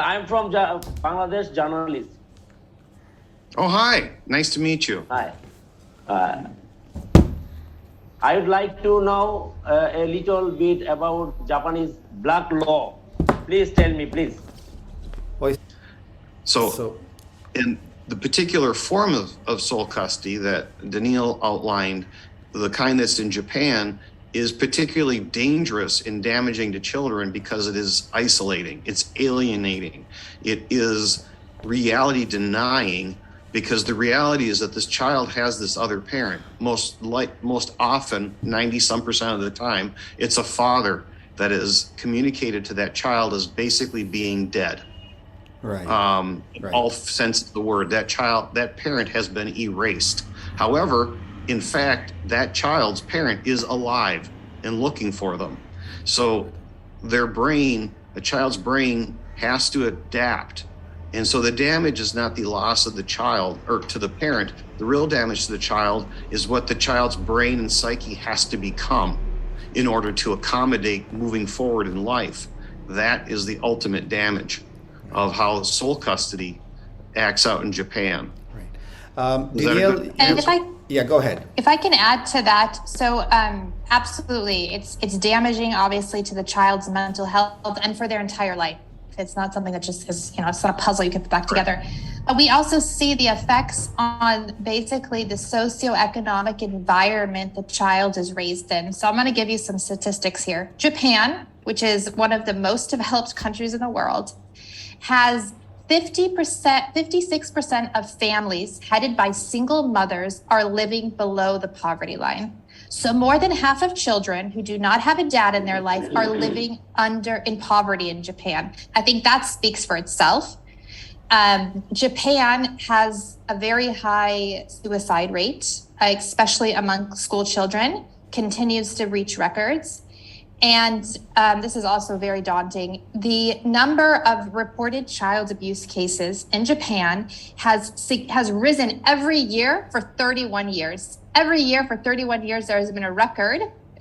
I'm from Bangladesh, journalist. Oh, hi. Nice to meet you. Hi. I would like to know a little bit about Japanese black law. Please tell me, please. So in the particular form of sole custody that Daniil outlined, the kind that's in Japan is particularly dangerous and damaging to children because it is isolating, it's alienating, it is reality denying, because the reality is that this child has this other parent. Most often, 90-some% of the time, it's a father that is communicated to that child as basically being dead. Right. In all sense of the word, that parent has been erased. However, in fact, that child's parent is alive and looking for them. So a child's brain has to adapt. And so the damage is not the loss of the child or to the parent. The real damage to the child is what the child's brain and psyche has to become in order to accommodate moving forward in life. That is the ultimate damage of how sole custody acts out in Japan. Right. Daniil, go ahead. If I can add to that, so absolutely, it's damaging, obviously, to the child's mental health and for their entire life. It's not something that just is, it's not a puzzle you can put back together. But we also see the effects on basically the socioeconomic environment the child is raised in. So I'm going to give you some statistics here. Japan, which is one of the most developed countries in the world, has 56% of families headed by single mothers are living below the poverty line. So more than half of children who do not have a dad in their life are living in poverty in Japan. I think that speaks for itself. Japan has a very high suicide rate, especially among school children, continues to reach records. And this is also very daunting. The number of reported child abuse cases in Japan has risen every year for 31 years. Every year for 31 years, there has been a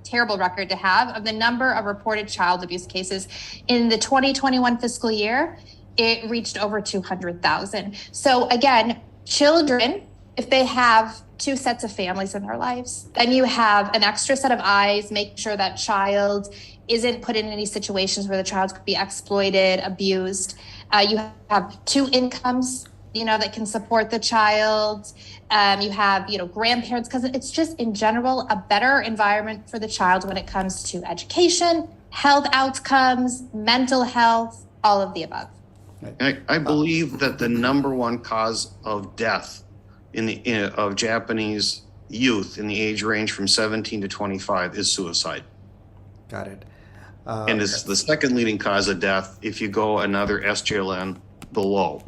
terrible record to have, of the number of reported child abuse cases. In the 2021 fiscal year, it reached over 200,000. So again, children, if they have two sets of families in their lives, then you have an extra set of eyes, making sure that child isn't put in any situations where the child could be exploited, abused. You have two incomes, that can support the child. You have, grandparents, because it's just in general a better environment for the child when it comes to education, health outcomes, mental health, all of the above. I believe that the number one cause of death of Japanese youth in the age range from 17 to 25 is suicide. Got it. And it's the second leading cause of death if you go another SJLN below.